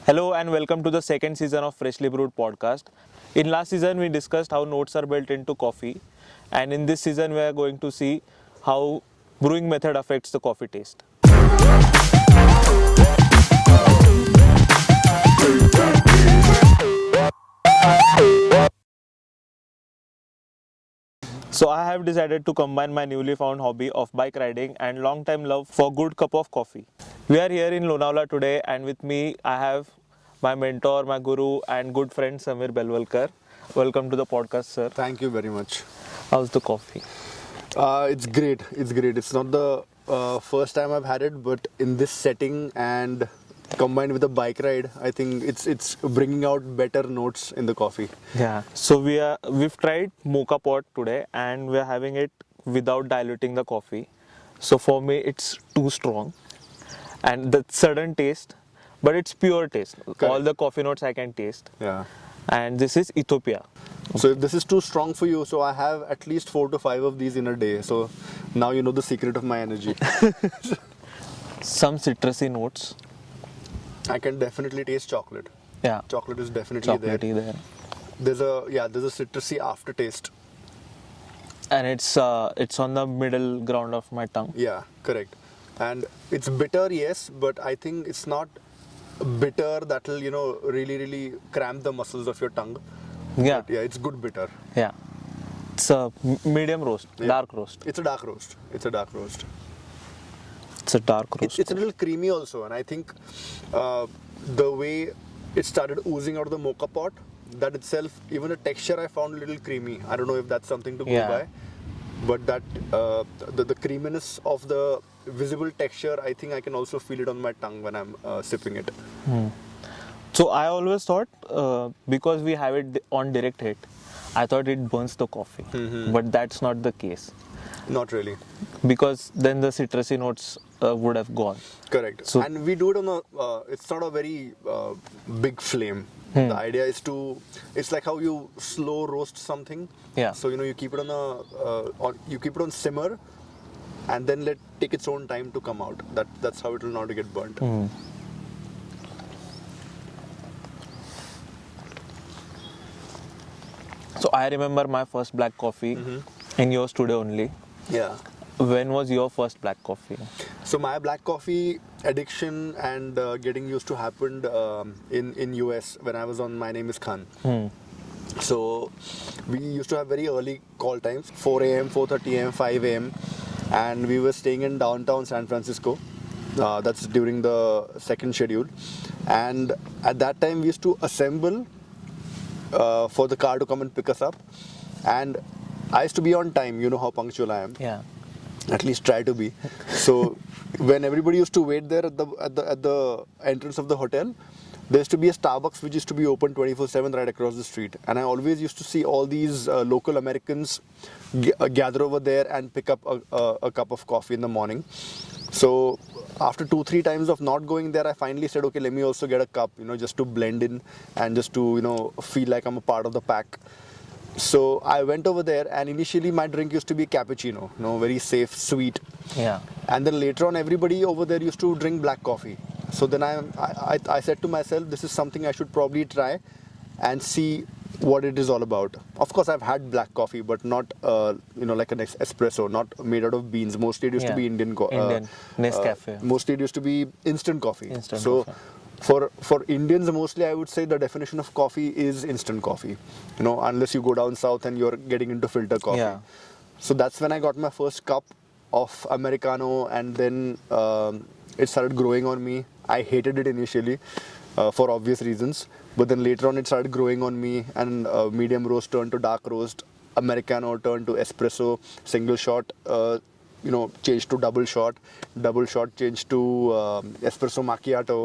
Hello and welcome to the second season of Freshly Brewed Podcast. In last season, we discussed how notes are built into coffee, and in this season, we are going to see how brewing method affects the coffee taste. So I have decided to combine my newly found hobby of bike riding and long time love for good cup of coffee. We are here in Lonavla today, and with me I have my mentor, my guru and good friend Samir Belwalkar. Welcome to the podcast, sir. Thank you very much. How's the coffee? It's great. It's great. It's not the first time I've had it, but in this setting and combined with a bike ride, I think it's bringing out better notes in the coffee. Yeah. So we've tried Moka pot today and we're having it without diluting the coffee. So for me it's too strong and the sudden taste, but it's pure taste. Correct. All the coffee notes I can taste. Yeah. And this is Ethiopia. So if this is too strong for you, so I have at least 4 to 5 of these in a day. So now you know the secret of my energy. Some citrusy notes. I can definitely taste chocolate. Yeah. Chocolate is definitely Chocolatey there. There's a citrusy aftertaste. And it's on the middle ground of my tongue. Yeah, correct. And it's bitter, yes, but I think it's not bitter that'll really cramp the muscles of your tongue. Yeah. But yeah, it's good bitter. Yeah. It's a medium roast, Yeah. dark roast. It's a dark roast. It's a dark roast. It's a dark roast. It's a little creamy also, and I think the way it started oozing out of the mocha pot, that itself, even the texture I found a little creamy. I don't know if that's something to go Yeah. by, but that the creaminess of the visible texture, I think I can also feel it on my tongue when I'm sipping it. So I always thought because we have it on direct hit, I thought it burns the coffee, but that's not the case Not really. because then the citrusy notes would have gone. Correct. So- And we do it on it's not a very big flame. The idea is it's like how you slow roast something. Yeah. So you keep it you keep it on simmer, and then take its own time to come out. That's how it will not get burnt. So I remember my first black coffee in your studio only. Yeah. When was your first black coffee? So my black coffee addiction and getting used to happened in US when I was on My Name Is Khan. So we used to have very early call times, 4 a.m., 4:30 a.m., 5 a.m. And we were staying in downtown San Francisco. That's during the second schedule. And at that time we used to assemble for the car to come and pick us up. And I used to be on time, you know how punctual I am. Yeah. At least try to be. So when everybody used to wait there at the entrance of the hotel, there used to be a Starbucks which used to be open 24/7 right across the street, and I always used to see all these local Americans gather over there and pick up a cup of coffee in the morning. So after 2-3 times of not going there, I finally said, okay, let me also get a cup, just to blend in and just to feel like I'm a part of the pack. So I went over there, and initially my drink used to be cappuccino, very safe, sweet. Yeah. And then later on, everybody over there used to drink black coffee. So then I said to myself, this is something I should probably try and see what it is all about. Of course, I've had black coffee, but not like an espresso, not made out of beans. Mostly it used to be Indian Nescafe. mostly it used to be instant coffee. Instant so coffee. For Indians, mostly I would say the definition of coffee is instant coffee. Unless you go down south and you're getting into filter coffee. Yeah. So that's when I got my first cup of Americano, and then it started growing on me. I hated it initially for obvious reasons, but then later on it started growing on me, and medium roast turned to dark roast, Americano turned to espresso, single shot changed to double shot changed to espresso macchiato.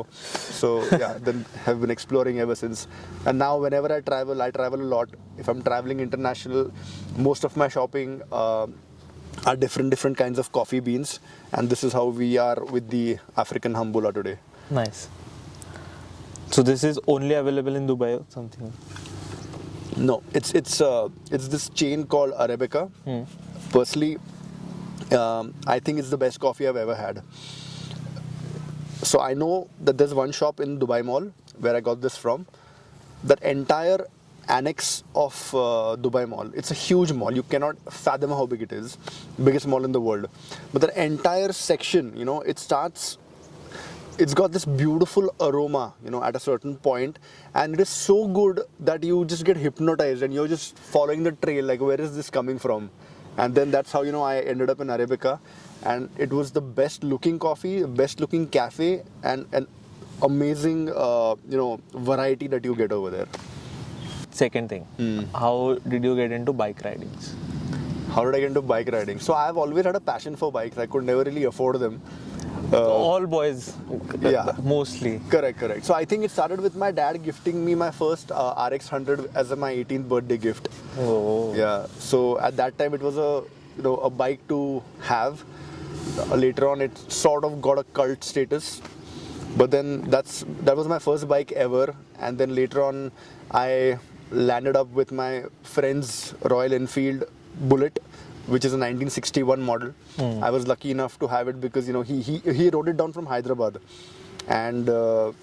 So yeah, then have been exploring ever since. And now whenever I travel a lot. If I'm traveling international, most of my shopping are different kinds of coffee beans, and this is how we are with the African Hambola today. Nice. So this is only available in Dubai or something? No, it's this chain called Arabiaca. Personally, I think it's the best coffee I've ever had. So I know that there's one shop in Dubai Mall where I got this from. That entire annex of Dubai Mall, it's a huge mall. You cannot fathom how big it is. Biggest mall in the world. But the entire section, it's got this beautiful aroma, at a certain point, and it is so good that you just get hypnotized and you're just following the trail, like where is this coming from? And then that's how, I ended up in Arabica, and it was the best looking coffee, best looking cafe, and an amazing, variety that you get over there. Second thing, how did you get into bike ridings? How did I get into bike riding? So I've always had a passion for bikes. I could never really afford them. All boys, mostly. Correct. So I think it started with my dad gifting me my first RX 100 as my 18th birthday gift. Oh. Yeah. So at that time it was a bike to have. Later on it sort of got a cult status. But then that was my first bike ever. And then later on I landed up with my friend's Royal Enfield Bullet, which is a 1961 model. I was lucky enough to have it because he rode it down from Hyderabad, and I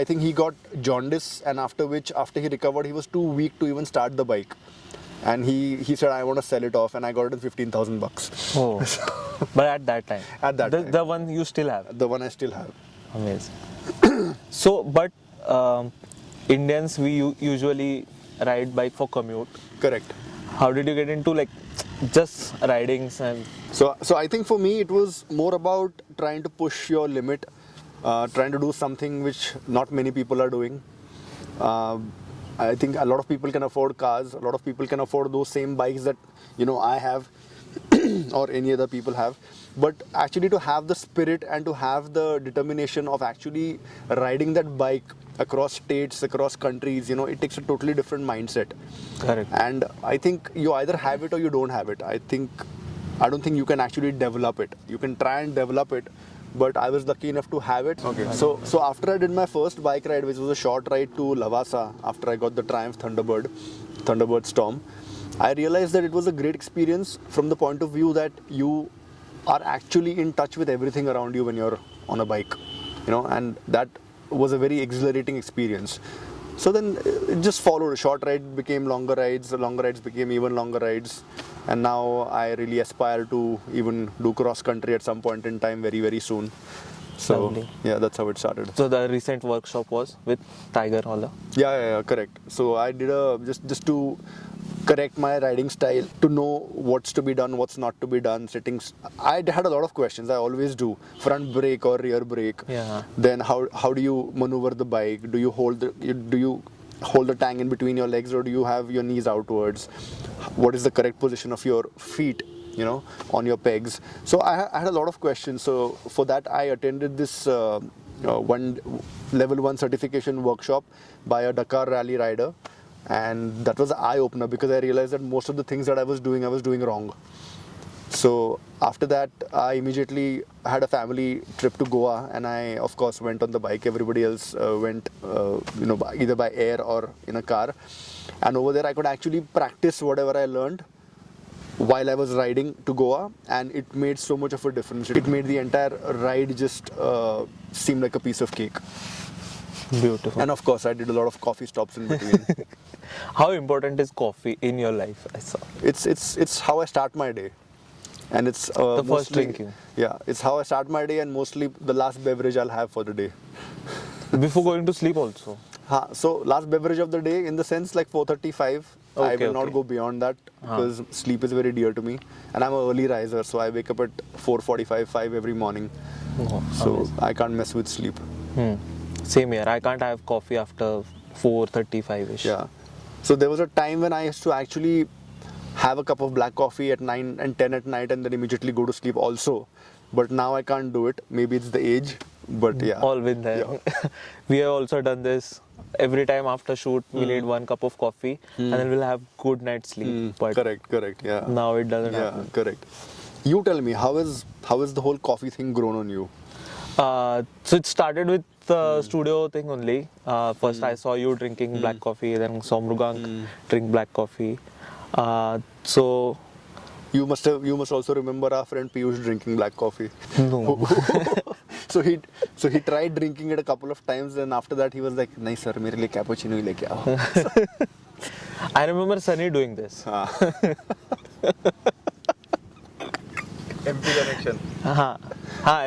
think he got jaundice, and after he recovered, he was too weak to even start the bike, and he said, I want to sell it off, and I got it in $15,000. Oh, but at that time, the one you still have, the one I still have. Amazing. So, but Indians, we usually ride bike for commute. Correct. How did you get into just ridings and? So I think for me it was more about trying to push your limit, trying to do something which not many people are doing. I think a lot of people can afford cars. A lot of people can afford those same bikes that I have or any other people have. But actually to have the spirit and to have the determination of actually riding that bike across states, across countries, it takes a totally different mindset. Correct. And I think you either have it or you don't have it. I don't think you can actually develop it. You can try and develop it, but I was lucky enough to have it. Okay. So after I did my first bike ride, which was a short ride to Lavasa, after I got the Triumph Thunderbird Storm, I realized that it was a great experience from the point of view that you are actually in touch with everything around you when you're on a bike, and that was a very exhilarating experience. So then it just followed. A short ride became longer rides, the longer rides became even longer rides, and now I really aspire to even do cross country at some point in time very, very soon. So Lovely. Yeah, that's how it started. So the recent workshop was with Tiger Holler. Yeah, correct. So I did just to correct my riding style, to know what's to be done, what's not to be done, settings. I had a lot of questions. I always do. Front brake or rear brake. Yeah. Then how do you maneuver the bike? Do you hold the tang in between your legs, or do you have your knees outwards? What is the correct position of your feet, on your pegs? So I had a lot of questions. So for that I attended this one level 1 certification workshop by a Dakar rally rider. And that was an eye-opener because I realized that most of the things that I was doing wrong. So after that, I immediately had a family trip to Goa, and I, of course, went on the bike. Everybody else went, either by air or in a car. And over there, I could actually practice whatever I learned while I was riding to Goa, and it made so much of a difference. It made the entire ride just seem like a piece of cake. Beautiful. And of course, I did a lot of coffee stops in between. How important is coffee in your life? I saw. It's how I start my day, and it's The first drinking. Yeah, it's how I start my day, and mostly the last beverage I'll have for the day. Before going to sleep also. So last beverage of the day, in the sense like 4:35. I will not go beyond that because sleep is very dear to me, and I'm an early riser, so I wake up at 4:45, 5 every morning. So amazing. I can't mess with sleep. Same here. I can't have coffee after 4:35ish. Yeah. So there was a time when I used to actually have a cup of black coffee at 9 and 10 at night and then immediately go to sleep also. But now I can't do it. Maybe it's the age, but yeah. All been there. Yeah. We have also done this. Every time after shoot, we need 1 cup of coffee and then we'll have good night's sleep. But correct. Yeah. Now it doesn't happen. Correct. You tell me, how is the whole coffee thing grown on you? So it started with the studio thing only. First I saw you drinking black coffee, then saw Mrugank drink black coffee. So You must also remember our friend Piyush drinking black coffee. No. So he tried drinking it a couple of times, and after that he was like, "Nahi sir, मेरे लिए cappuccino ही लेके आओ." I remember Sunny doing this. MP connection.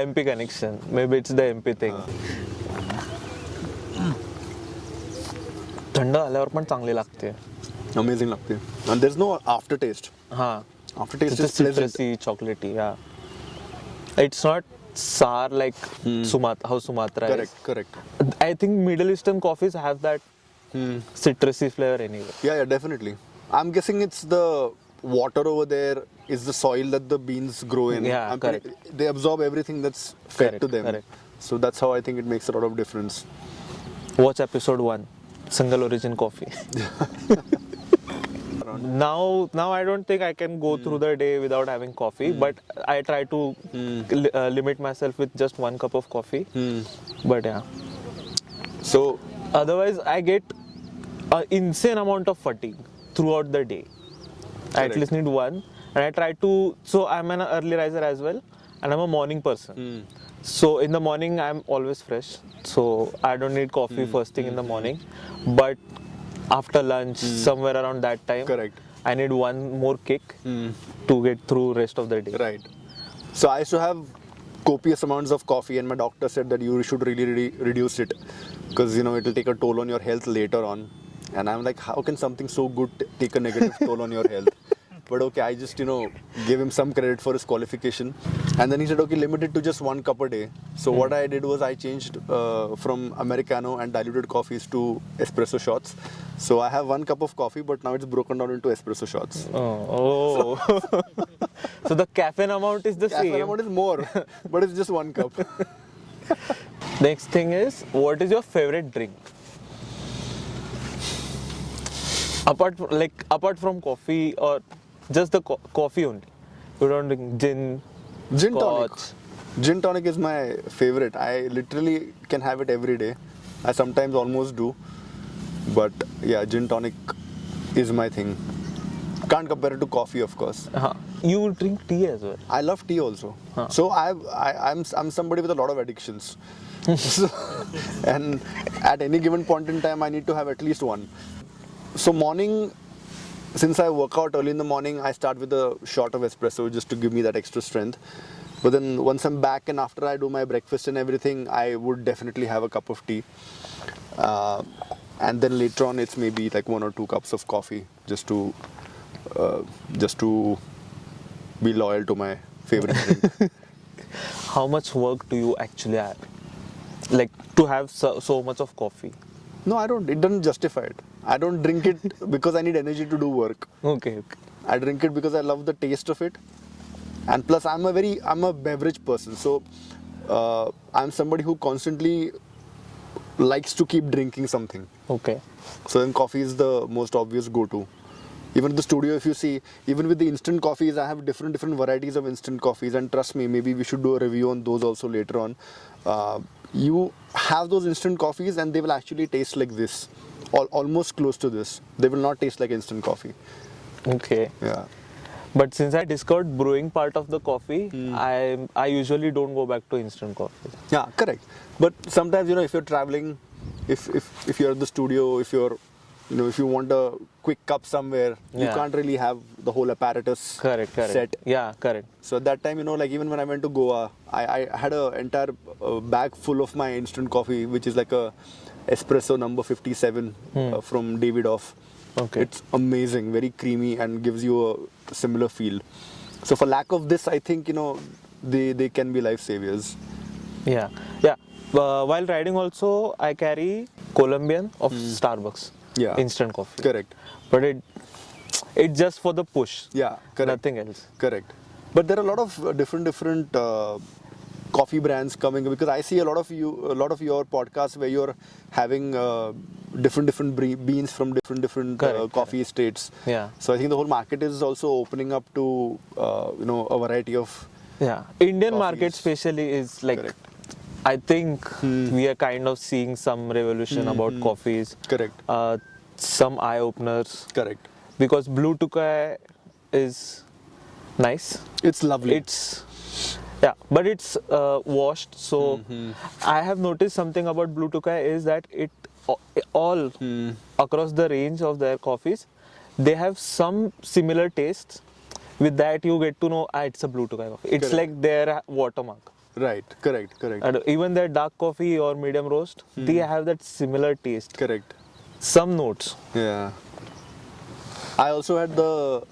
MP connection. Maybe it's the MP thing. थंड आल्यावर पण चांगली लागते. Amazing लागते. And there's no aftertaste. हाँ. Aftertaste It's is pleasant. citrusy, chocolatey. Yeah. It's not sour like how Sumatra is. Correct. I think Middle Eastern coffees have that citrusy flavor anyway. Yeah, definitely. I'm guessing it's the water over there is the soil that the beans grow in. Yeah, correct. They absorb everything that's fed to them. Correct. So that's how I think it makes a lot of difference. Watch episode 1, single origin coffee. Now I don't think I can go through the day without having coffee, but I try to limit myself with just 1 cup of coffee. But yeah. So Otherwise, I get an insane amount of fatigue throughout the day. I at least need one. And I try to, so I'm an early riser as well, and I'm a morning person. So in the morning, I'm always fresh. So I don't need coffee first thing in the morning. But after lunch, somewhere around that time, I need one more kick to get through rest of the day. Right. So I used to have copious amounts of coffee, and my doctor said that you should really reduce it because it will take a toll on your health later on. And I'm like, how can something so good take a negative toll on your health? But okay, I just gave him some credit for his qualification, and then he said, okay, limit it to just 1 cup a day. So what I did was I changed from Americano and diluted coffees to espresso shots. So I have 1 cup of coffee, but now it's broken down into espresso shots. Oh. So the caffeine amount is the same. Caffeine amount is more, but it's just 1 cup. Next thing is, what is your favorite drink? Apart from coffee or just the coffee only. You don't drink gin, Tonic. scotch. Gin tonic is my favorite. I literally can have it every day. I sometimes almost do. But yeah, gin tonic is my thing. Can't compare it to coffee, of course. You drink tea as well. I love tea also. So I'm somebody with a lot of addictions. And at any given point in time, I need to have at least one. So morning, since I work out early in the morning, I start with a shot of espresso just to give me that extra strength. But then once I'm back and after I do my breakfast and everything, I would definitely have a cup of tea. And then later on, it's maybe like 1 or 2 cups of coffee just to be loyal to my favorite drink. How much work do you actually have? Like to have so much of coffee? No, I don't. It doesn't justify it. I don't drink it because I need energy to do work. Okay. I drink it because I love the taste of it. And plus, I'm a beverage person. So I'm somebody who constantly likes to keep drinking something. Okay. So then coffee is the most obvious go-to. Even in the studio, if you see, even with the instant coffees, I have different varieties of instant coffees. And trust me, maybe we should do a review on those also later on. You have those instant coffees and they will actually taste like this. Almost close to this. They will not taste like instant coffee. Okay. Yeah. But since I discovered brewing part of the coffee, I usually don't go back to instant coffee. Yeah, correct. But sometimes, if you're traveling, if you're at the studio, if you want a quick cup somewhere, you can't really have the whole apparatus Correct. set. Yeah, correct. So at that time, even when I went to Goa, I had an entire bag full of my instant coffee, which is like a espresso number 57 from Davidoff. Okay. It's amazing, very creamy and gives you a similar feel. So for lack of this, I think, they can be life saviors. Yeah. While riding also, I carry Colombian of Starbucks. Yeah. Instant coffee. Correct. But it's just for the push. Yeah, correct. Nothing else. Correct. But there are a lot of different coffee brands coming, because I see a lot of your podcasts where you're having different beans from different coffee estates. Yeah. So I think the whole market is also opening up to a variety of Indian coffees. market especially is like, Correct. I think we are kind of seeing some revolution about coffees. Correct. Some eye openers. Correct. Because Blue Tukai is Nice. It's lovely. It's but it's washed. So I have noticed something about Blue Tokai is that it all across the range of their coffees, they have some similar tastes. With that, you get to know it's a Blue Tokai coffee. It's Correct. like their watermark. Right. Correct. And even their dark coffee or medium roast, they have that similar taste. Correct. Some notes. Yeah. I also had the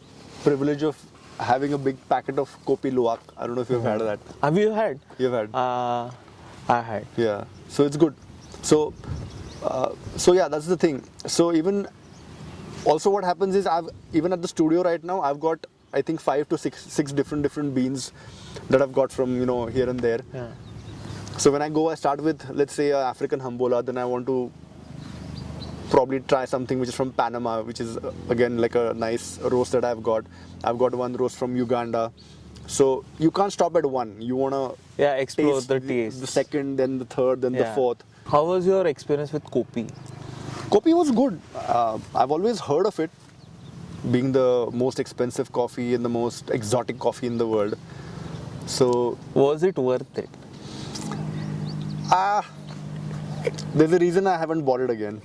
privilege of having a big packet of Kopi Luwak. I don't know if you've had that. Have you had? You've had. I had. Yeah. So it's good. So yeah, that's the thing. So even also what happens is even at the studio right now, I've got I think 5 to 6 different beans that I've got from here and there. Yeah. So when I go, I start with, let's say, African Hambola. Then I want to probably try something which is from Panama, which is again like a nice roast that I've got. I've got one roast from Uganda. So you can't stop at one. You wanna Explore the taste. the second, then the third, then the fourth. How was your experience with Kopi? Kopi was good. I've always heard of it being the most expensive coffee and the most exotic coffee in the world. So Was it worth it? there's a reason I haven't bought it again.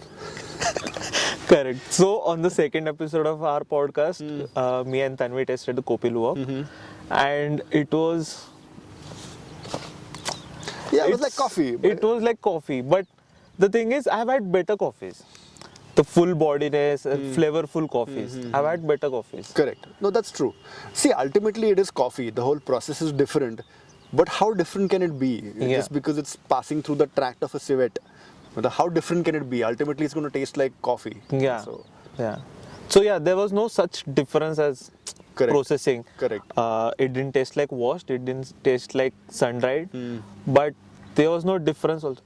Correct. So on the second episode of our podcast, me and Tanvi tested the Kopi Luwak, and it was Yeah, it was like coffee. It was like coffee, but the thing is, I've had better coffees. The full bodiness, flavorful coffees. I've had better coffees. Correct. No, that's true. See, ultimately it is coffee. The whole process is different. But how different can it be? Yeah. Just because it's passing through the tract of a civet. But how different can it be? Ultimately it's going to taste like coffee. Yeah. So, So there was no such difference as Correct. processing. Correct. It didn't taste like washed. It didn't taste like sun dried. But there was no difference also.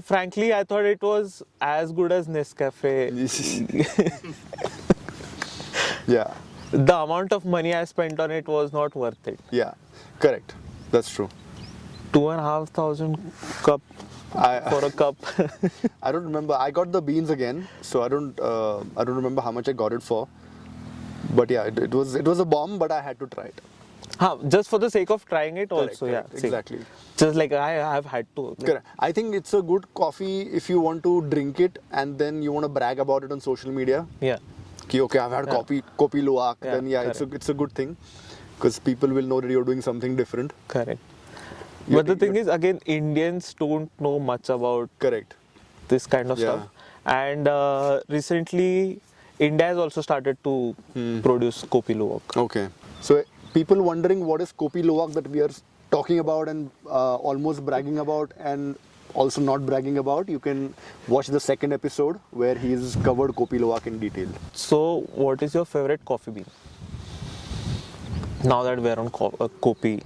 Frankly, I thought it was as good as Nescafe. yeah. The amount of money I spent on it was not worth it. Yeah. Correct. That's true. 2,500 cup for a cup. I don't remember. I got the beans again, so I don't remember how much I got it for. But yeah, it was a bomb, but I had to try it. Just for the sake of trying it Correct, also, correct, yeah. See. exactly. Just like I have had to. Like, Correct. I think it's a good coffee if you want to drink it and then you want to brag about it on social media. Yeah. Okay, I've had Kopi Luwak. Yeah, Then it's a good thing because people will know that you're doing something different. Correct. But the thing is, again, Indians don't know much about Correct. this kind of stuff. And recently, India has also started to produce Kopi Luwak. Okay. So people wondering what is Kopi Luwak that we are talking about and almost bragging about and also not bragging about, you can watch the second episode where he's covered Kopi Luwak in detail. So, what is your favorite coffee bean? Now that we're on Kopi.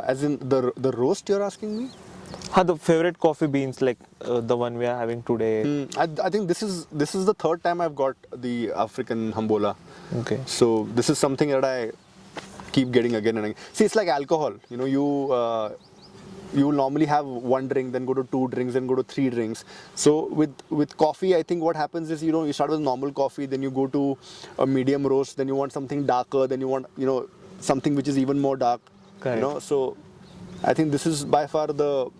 As in the roast you're asking me? The favorite coffee beans, like the one we are having today. I think this is the third time I've got the African Hambola. Okay. So this is something that I keep getting again and again. See, it's like alcohol. You will normally have one drink, then go to 2 drinks, then go to 3 drinks. So with coffee, I think what happens is you start with normal coffee, then you go to a medium roast, then you want something darker, then you want something which is even more dark. Correct. So I think this is by far the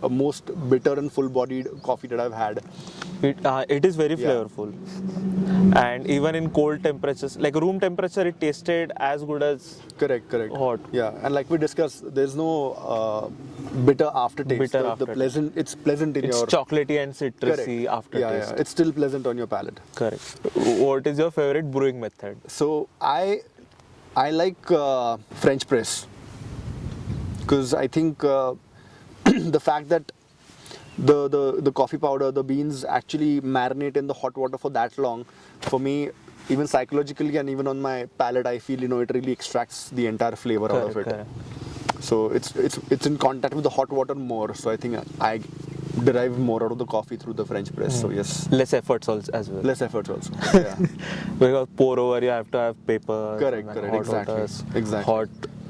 most bitter and full-bodied coffee that I've had. It is very flavorful, and even in cold temperatures, like room temperature, it tasted as good as Correct. hot. Yeah, and like we discussed, there's no bitter aftertaste. It's pleasant in It's your. chocolatey and citrusy Correct. aftertaste. Yeah, it's still pleasant on your palate. Correct. What is your favorite brewing method? So I like French press because I think the fact that the coffee powder, the beans actually marinate in the hot water for that long, for me, even psychologically and even on my palate, I feel it really extracts the entire flavor out of it. Correct. So it's in contact with the hot water more. So I think I derive more out of the coffee through the French press. So yes, Less efforts also as well. less efforts also. Yeah. Because pour over, you have to have paper. Correct. Hot Exactly. waters, Exactly. Hot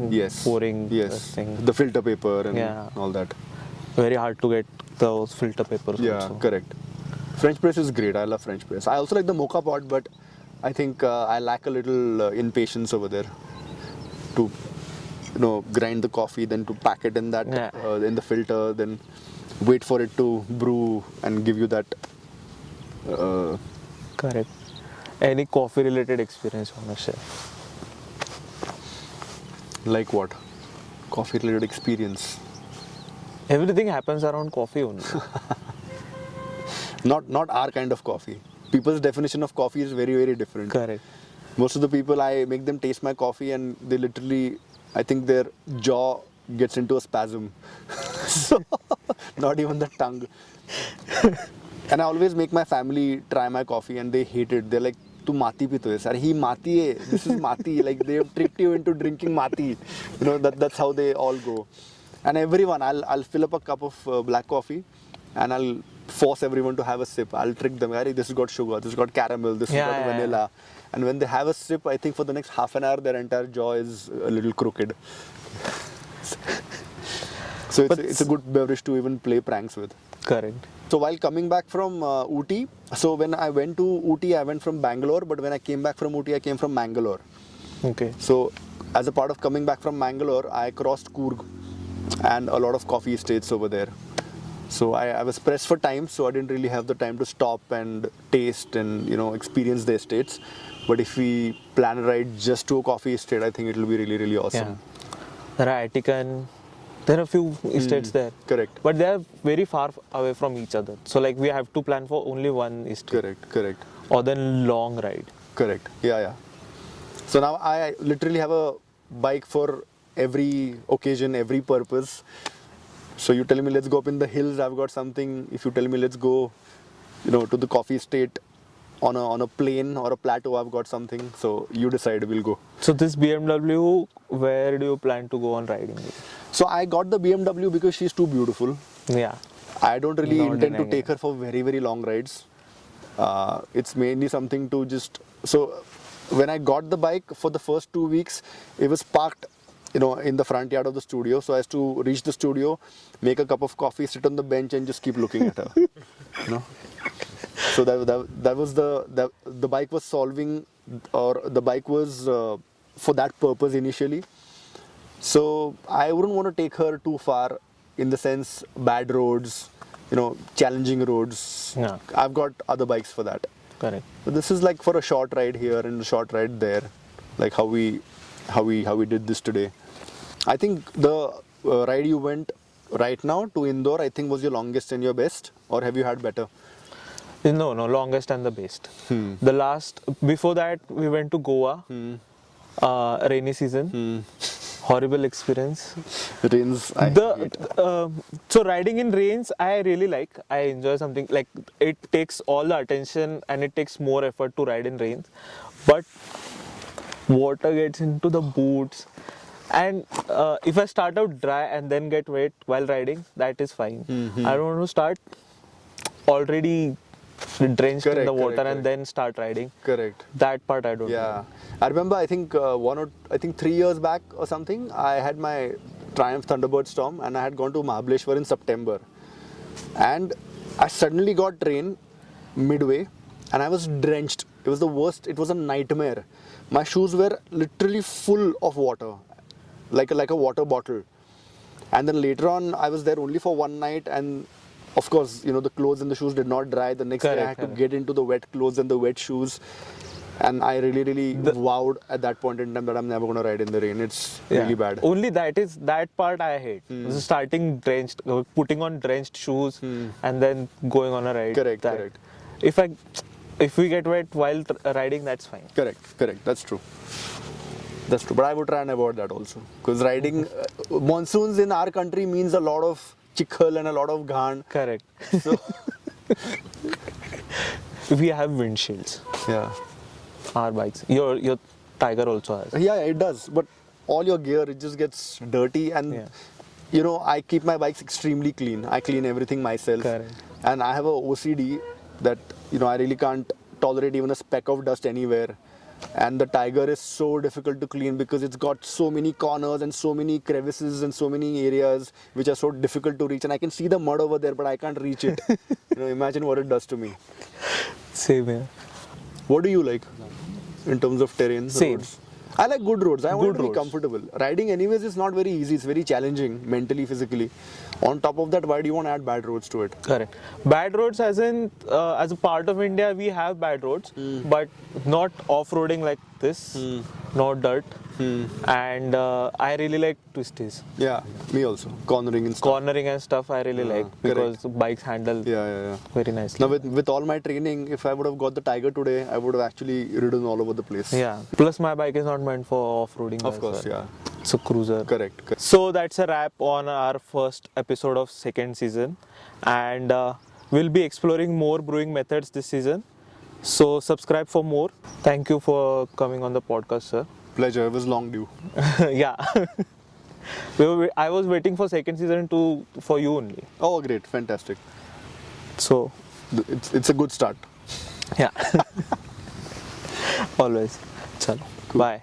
Yes. pouring. Yes. Thing. The filter paper and Yeah. all that. Very hard to get those filter papers. Yeah, also. correct. French press is great. I love French press. I also like the Moka pot, but I think I lack a little impatience over there. to grind the coffee, then to pack it in that in the filter, then wait for it to brew and give you that. Correct. Any coffee related experience you want to share? Like what? Coffee related experience. Everything happens around coffee only. Not our kind of coffee. People's definition of coffee is very, very different. Correct. Most of the people, I make them taste my coffee and they literally, I think their jaw gets into a spasm. So, not even the tongue. And I always make my family try my coffee and they hate it. They're like, "Tu mati pito hai, sir. He mati hai. This is mati." Like they have tricked you into drinking mati. That's how they all go. And everyone, I'll fill up a cup of black coffee and I'll force everyone to have a sip. I'll trick them. This has got sugar, this has got caramel, this has got vanilla. And when they have a sip, I think for the next half an hour, their entire jaw is a little crooked. So it's a good beverage to even play pranks with. Correct. So while coming back from Ooty, so when I went to Ooty, I went from Bangalore, but when I came back from Ooty, I came from Mangalore. Okay. So as a part of coming back from Mangalore, I crossed Coorg and a lot of coffee estates over there. So I was pressed for time, so I didn't really have the time to stop and taste and experience the estates. But if we plan a ride just to a coffee estate, I think it will be really, really awesome. Yeah. There are Ethiopian, there are a few estates there. Correct. But they are very far away from each other. So like we have to plan for only one estate. Correct. Or then long ride. Correct. Yeah. So now I literally have a bike for every occasion, every purpose. So you tell me let's go up in the hills, I've got something. If you tell me let's go, to the coffee estate on a plain or a plateau, I've got something. So you decide, we'll go. So this BMW, where do you plan to go on riding it? So I got the BMW because she's too beautiful. Yeah. I don't really Not intend to denying take her for very, very long rides. It's mainly something to just... So when I got the bike for the first 2 weeks, it was parked in the front yard of the studio. So I had to reach the studio, make a cup of coffee, sit on the bench and just keep looking at her. So that was the bike was solving, or the bike was for that purpose initially. So I wouldn't want to take her too far, in the sense bad roads, challenging roads. Yeah. I've got other bikes for that. Correct. But this is like for a short ride here and a short ride there, like how we did this today. I think the ride you went right now to Indore, I think was your longest and your best, or have you had better? No, longest and the best. The last, before that, we went to Goa, rainy season. Horrible experience. Rains, I hate. So riding in rains, I really like. I enjoy something like it takes all the attention and it takes more effort to ride in rains. But water gets into the boots, and if I start out dry and then get wet while riding, that is fine. I don't want to start already drenched in the water and then start riding. Correct. That part I don't Yeah. know. I remember, I think 3 years back or something, I had my Triumph Thunderbird Storm and I had gone to Mahabaleshwar in September. And I suddenly got rain midway and I was drenched. It was the worst. It was a nightmare. My shoes were literally full of water, like a water bottle. And then later on, I was there only for one night, and of course, the clothes and the shoes did not dry. The next day, I had to get into the wet clothes and the wet shoes. And I really vowed at that point in time that I'm never going to ride in the rain. It's really bad. Only that part I hate. So starting drenched, putting on drenched shoes and then going on a ride. Correct. If we get wet while riding, that's fine. Correct. That's true. But I would try and avoid that also. Because riding, monsoons in our country means a lot of chikhal and a lot of ghan. Correct. So, We have windshields. yeah. Our bikes. Your Tiger also has. Yeah, it does. But all your gear, it just gets dirty. And, I keep my bikes extremely clean. I clean everything myself. Correct. And I have a OCD that, I really can't tolerate even a speck of dust anywhere. And the Tiger is so difficult to clean because it's got so many corners and so many crevices and so many areas which are so difficult to reach. And I can see the mud over there, but I can't reach it. Imagine what it does to me. Same here. What do you like in terms of terrain? Same. Roads? I like good roads. I want Good to be roads. comfortable. Riding anyways is not very easy. It's very challenging mentally, physically. On top of that, why do you want to add bad roads to it? Correct. Bad roads, as in as a part of India, we have bad roads, but not off-roading like this, not dirt. And I really like twisties. Yeah, me also. Cornering and stuff. Cornering and stuff I really like because bikes handle Yeah. very nicely. Now with all my training, if I would have got the Tiger today, I would have actually ridden all over the place. Yeah. Plus my bike is not meant for off-roading. Of as course, well. yeah. It's a cruiser. Correct. So that's a wrap on our first episode of second season, and we'll be exploring more brewing methods this season. So subscribe for more. Thank you for coming on the podcast, sir. Pleasure. It was long due. Yeah. I was waiting for second season for you only. Oh, great. Fantastic. So It's a good start. yeah. Always. Chalo. Bye.